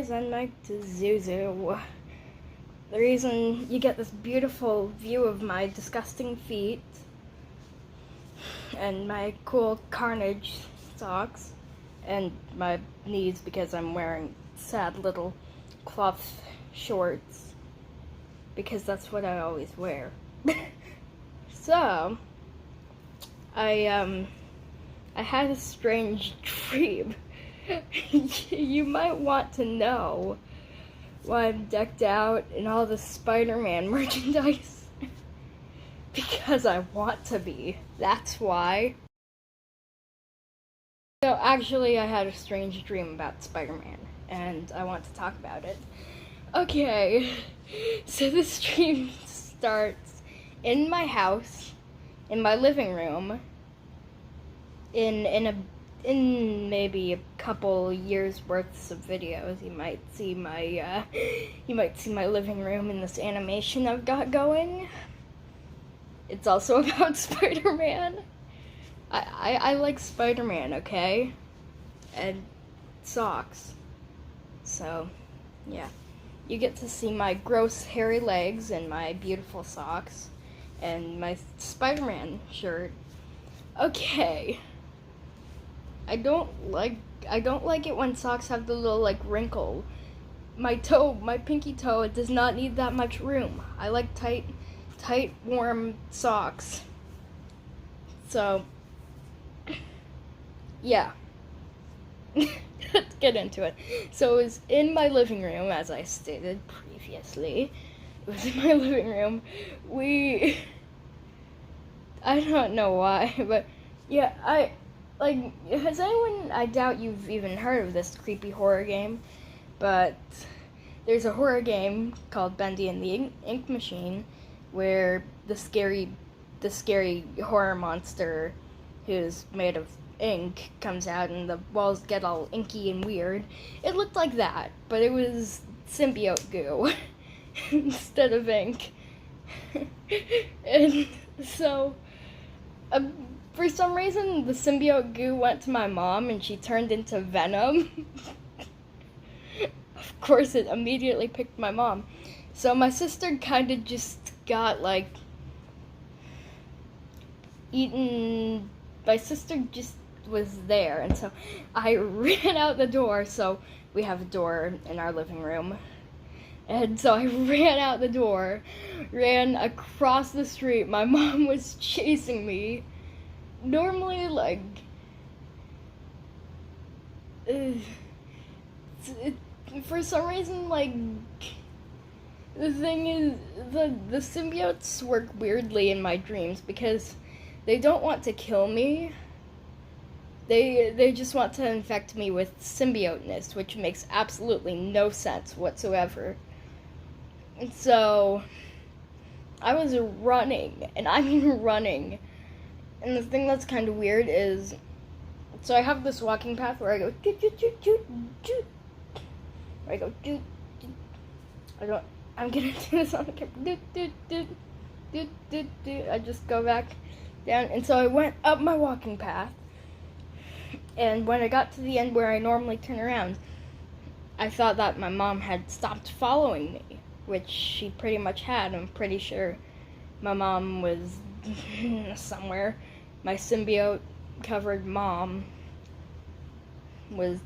guys, I'm Mike to Zuzu. The reason you get this beautiful view of my disgusting feet and my cool Carnage socks and my knees because I'm wearing sad little cloth shorts because that's what I always wear. So, I had a strange dream. You might want to know why I'm decked out in all the Spider-Man merchandise. Because I want to be. That's why. So actually I had a strange dream about Spider-Man, and I want to talk about it. Okay, so this dream starts in my house, in my living room, in maybe a couple years worth of videos. You might see my living room in this animation I've got going. It's also about Spider-Man. I like Spider-Man, okay? And socks. So, yeah. You get to see my gross hairy legs and my beautiful socks and my Spider-Man shirt. Okay. I don't like it when socks have the little wrinkle. My pinky toe, it does not need that much room. I like tight, warm socks. So, yeah. Let's get into it. So it was in my living room, as I stated previously. It was in my living room. I don't know why, but yeah, has anyone, I doubt you've even heard of this creepy horror game, but there's a horror game called Bendy and the Ink Machine, where the scary horror monster who's made of ink comes out and the walls get all inky and weird. It looked like that, but it was symbiote goo instead of ink. And so, for some reason, the symbiote goo went to my mom and she turned into Venom. Of course, it immediately picked my mom. So my sister kind of just got, eaten. My sister just was there, and so I ran out the door. So we have a door in our living room. And so I ran out the door, ran across the street. My mom was chasing me. Normally, for some reason, the thing is, the symbiotes work weirdly in my dreams because they don't want to kill me. They just want to infect me with symbioteness, which makes absolutely no sense whatsoever. And so, I was running, and I mean running. And the thing that's kind of weird is, so I have this walking path where I go doot doot doot doot doot. Where I go doot doot. I'm gonna do this on the camera. Doot doot doot doot doot doot. I just go back down, and so I went up my walking path. And when I got to the end where I normally turn around, I thought that my mom had stopped following me, which she pretty much had. I'm pretty sure my mom was somewhere. My symbiote-covered mom was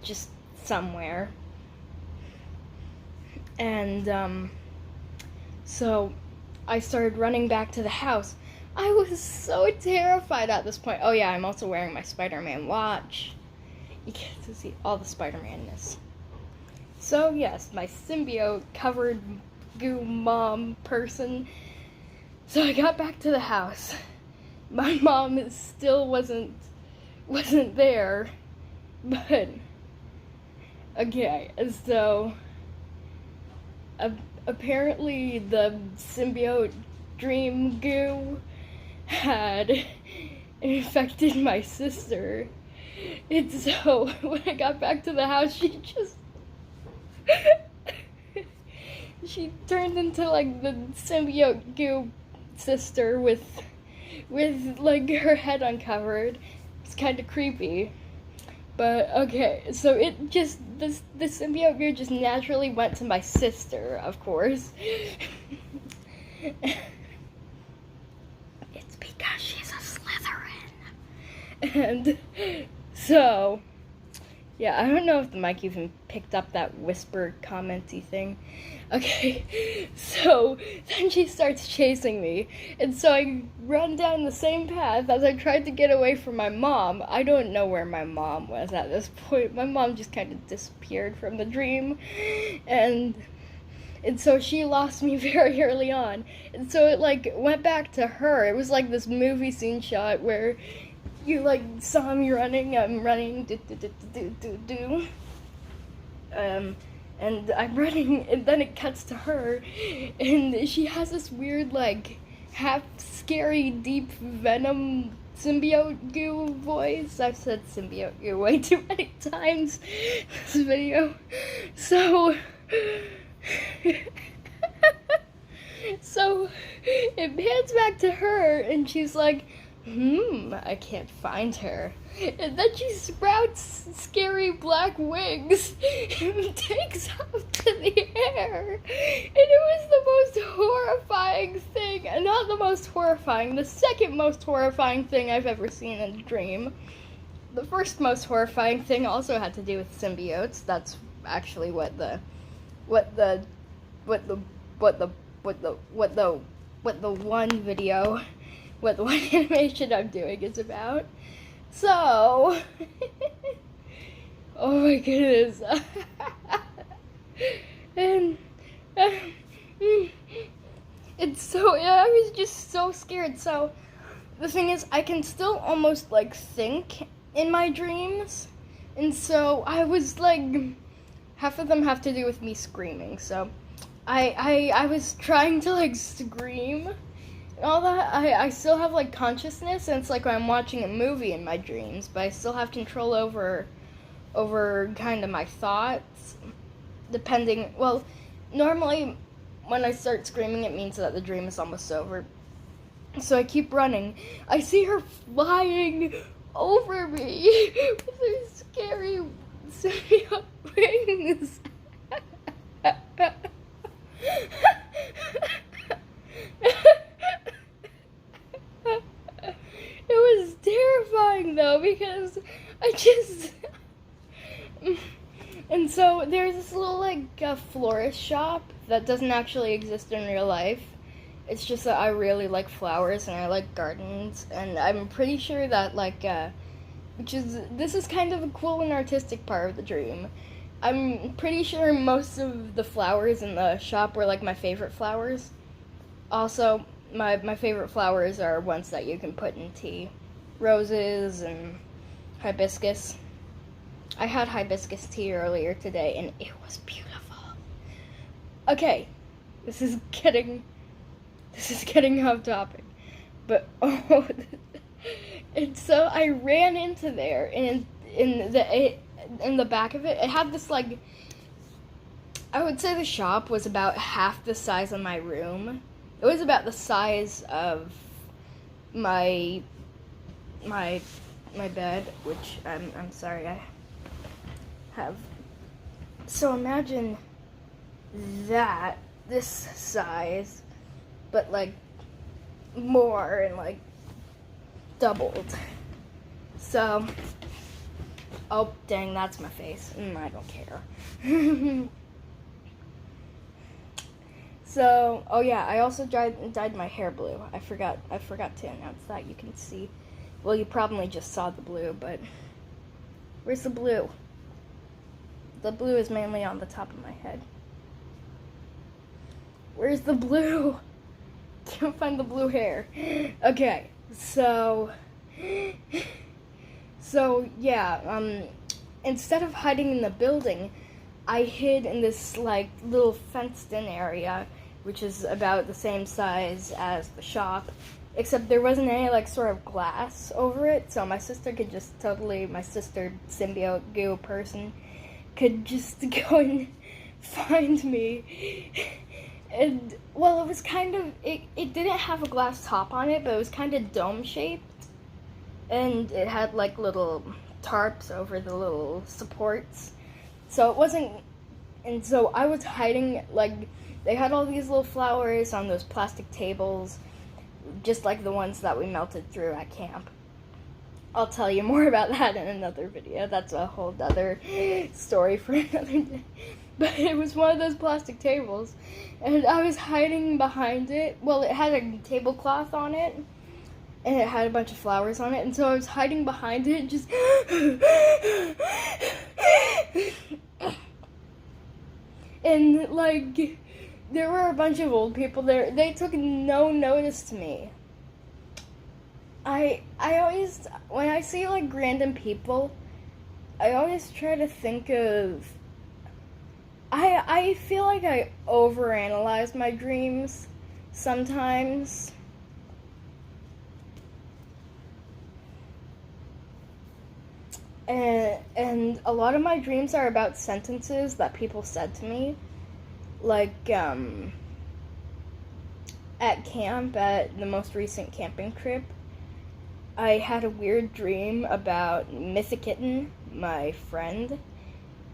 just somewhere. And, so I started running back to the house. I was so terrified at this point. Oh yeah, I'm also wearing my Spider-Man watch. You get to see all the Spider-Man-ness. So yes, my symbiote-covered goo mom person. So I got back to the house. My mom still wasn't there, but okay. So apparently the symbiote dream goo had infected my sister, and so when I got back to the house, she turned into the symbiote goo sister with her head uncovered. It's kind of creepy, But okay, so it just the symbiote goo just naturally went to my sister, of course. It's because she's a Slytherin. And so yeah, I don't know if the mic even picked up that whisper commenty thing. Okay, so then she starts chasing me, and so I run down the same path as I tried to get away from my mom. I don't know where my mom was at this point. My mom just kind of disappeared from the dream, and so she lost me very early on. And so it, like, went back to her. It was like this movie scene shot where you, like, saw me running, I'm running, and I'm running, and then it cuts to her, and she has this weird, like, half scary, deep venom symbiote goo voice. I've said symbiote goo way too many times in this video. So, so it pans back to her, and she's like, I can't find her. And then she sprouts scary black wings and takes off to the air. And it was the most horrifying thing. And not the most horrifying, the second most horrifying thing I've ever seen in a dream. The first most horrifying thing also had to do with symbiotes. That's actually what the one animation I'm doing is about. So, oh my goodness. And it's so, I was just so scared. So, the thing is, I can still almost, like, think in my dreams. And so, I was, like, half of them have to do with me screaming. So, I was trying to, like, scream. All that, I still have, like, consciousness, and it's like I'm watching a movie in my dreams, but I still have control over kind of my thoughts, depending, well, normally, when I start screaming, it means that the dream is almost over, so I keep running. I see her flying over me with her scary symbiote wings. It was terrifying though, because I just and so there's this little, like, florist shop that doesn't actually exist in real life. It's just that I really like flowers and I like gardens, and I'm pretty sure that, like, this is kind of a cool and artistic part of the dream. I'm pretty sure most of the flowers in the shop were, like, my favorite flowers. Also, my favorite flowers are ones that you can put in tea. Roses and hibiscus. I had hibiscus tea earlier today, and it was beautiful. Okay, this is getting off topic. But, and so I ran into there, and in the back of it, it had this, like, I would say the shop was about half the size of my room. It was about the size of my bed, which I'm sorry I have. So imagine that, this size, but, like, more and, like, doubled. So, oh dang, that's my face. I don't care. So, oh yeah, I also dyed my hair blue. I forgot to announce that. You can see, well, you probably just saw the blue, but where's the blue? The blue is mainly on the top of my head. Where's the blue? Can't find the blue hair. Okay, so yeah, instead of hiding in the building, I hid in this, like, little fenced-in area, which is about the same size as the shop, except there wasn't any, like, sort of glass over it, so my sister symbiote goo person, could just go and find me. And, well, it was kind of, it didn't have a glass top on it, but it was kind of dome-shaped, and it had, like, little tarps over the little supports. So it wasn't, and so I was hiding, like, they had all these little flowers on those plastic tables, just like the ones that we melted through at camp. I'll tell you more about that in another video. That's a whole other story for another day. But it was one of those plastic tables, and I was hiding behind it. Well, it had a tablecloth on it, and it had a bunch of flowers on it, and so I was hiding behind it, just and, like, there were a bunch of old people there. They took no notice to me. I always, when I see, like, random people, I always try to think of, I feel like I overanalyze my dreams sometimes. And a lot of my dreams are about sentences that people said to me. Like, at camp, at the most recent camping trip, I had a weird dream about Mythikitten, my friend,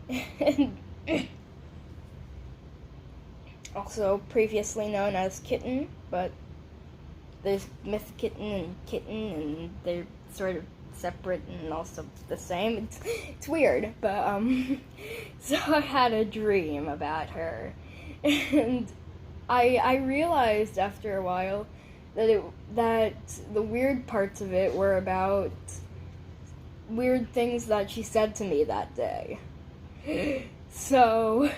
and also previously known as Kitten, but there's Mythikitten and Kitten, and they're sort of separate and also the same. It's weird, but so I had a dream about her, and I realized after a while that the weird parts of it were about weird things that she said to me that day. So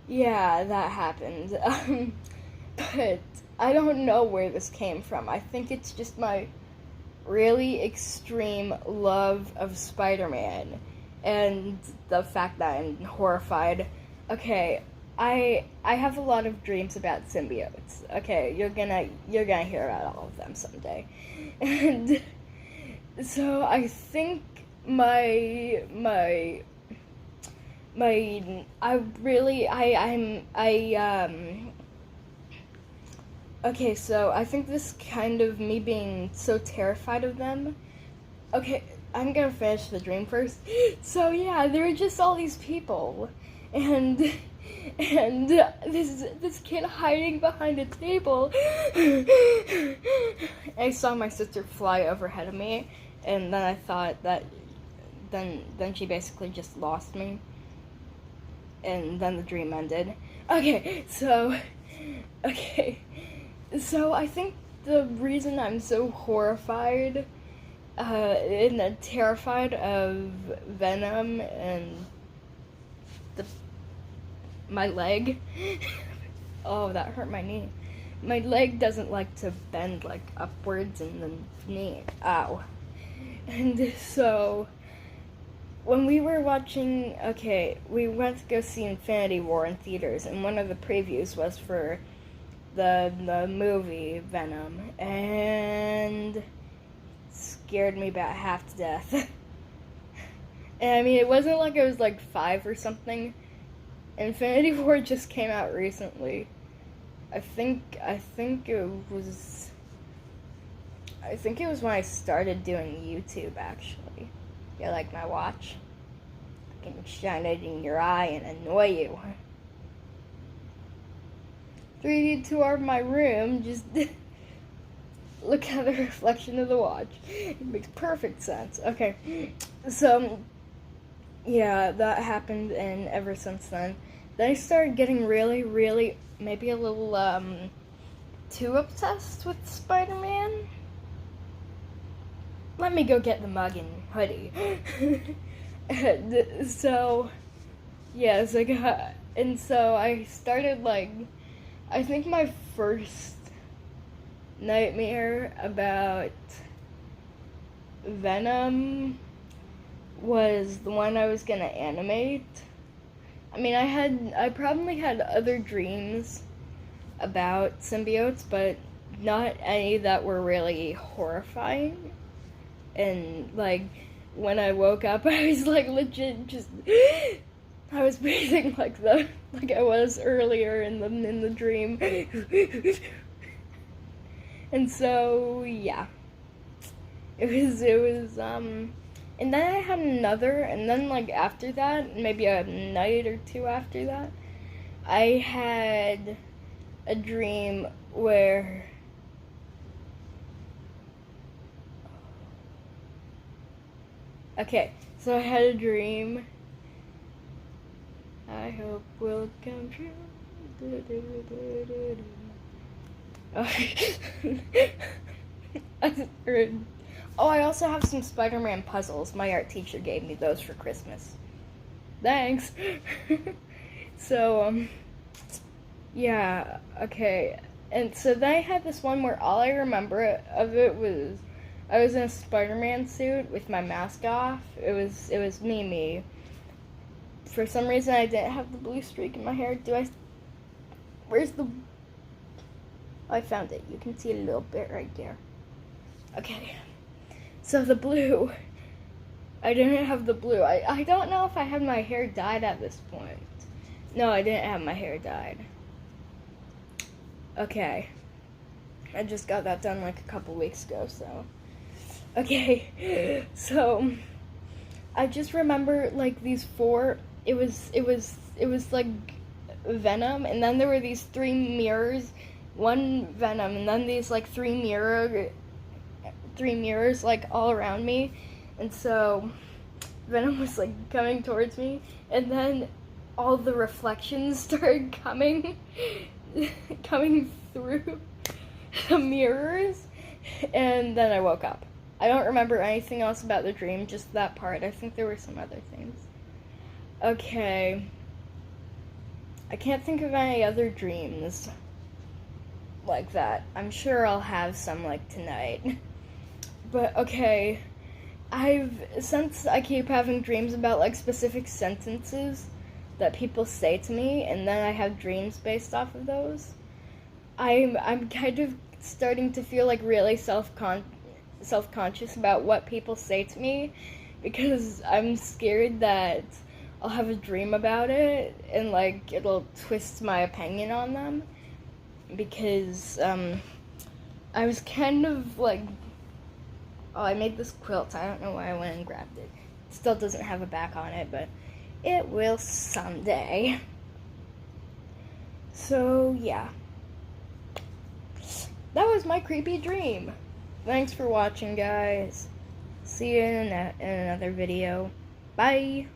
yeah, that happened. But I don't know where this came from. I think it's just my really extreme love of Spider-Man and the fact that I'm horrified. Okay, I have a lot of dreams about symbiotes. Okay, you're gonna hear about all of them someday. And so I think okay, so I think this kind of me being so terrified of them. Okay, I'm gonna finish the dream first. So yeah, there were just all these people, and this kid hiding behind a table. I saw my sister fly overhead of me, and then I thought that then she basically just lost me, and then the dream ended. Okay, so I think the reason I'm so horrified and terrified of Venom and my leg. Oh, that hurt my knee. My leg doesn't like to bend, like, upwards in the knee. Ow. And so, when we were watching, we went to go see Infinity War in theaters, and one of the previews was for the movie Venom, and scared me about half to death. And I mean, it wasn't like I was like 5 or something. Infinity War just came out recently. I think it was when I started doing YouTube, actually. You like my watch? I can shine it in your eye and annoy you. 3D tour of my room, just look at the reflection of the watch. It makes perfect sense. Okay, so yeah, that happened, and ever since then I started getting really, really, maybe a little too obsessed with Spider-Man. Let me go get the mug and hoodie. And so yes, and so I started, like, I think my first nightmare about Venom was the one I was gonna animate. I mean, I probably had other dreams about symbiotes, but not any that were really horrifying. And, like, when I woke up, I was, like, legit just I was breathing like I was earlier in the dream. And so yeah, it was And then I had another, and then like after that, maybe a night or two after that, I had a dream where okay, so I had a dream. I hope will come true. Oh, I also have some Spider-Man puzzles. My art teacher gave me those for Christmas. Thanks. So, yeah, okay. And so then I had this one where all I remember of it was I was in a Spider-Man suit with my mask off. It was me. For some reason I didn't have the blue streak in my hair. Where's the... Oh, I found it. You can see a little bit right there. Okay. So the blue, I didn't have the blue. I don't know if I had my hair dyed at this point. No, I didn't have my hair dyed. Okay. I just got that done like a couple weeks ago, so. Okay. So, I just remember like these four, it was like Venom, and then there were these three mirrors, one Venom, and then these like three mirrors like all around me, and so Venom was like coming towards me, and then all the reflections started coming through the mirrors, and then I woke up. I don't remember anything else about the dream, just that part. I think there were some other things. Okay. I can't think of any other dreams like that. I'm sure I'll have some like tonight. But okay, since I keep having dreams about like specific sentences that people say to me, and then I have dreams based off of those, I'm kind of starting to feel like really self-conscious about what people say to me, because I'm scared that I'll have a dream about it and like it'll twist my opinion on them, because I was kind of like, oh, I made this quilt. I don't know why I went and grabbed it. It still doesn't have a back on it, but it will someday. So, yeah. That was my creepy dream. Thanks for watching, guys. See you in another video. Bye.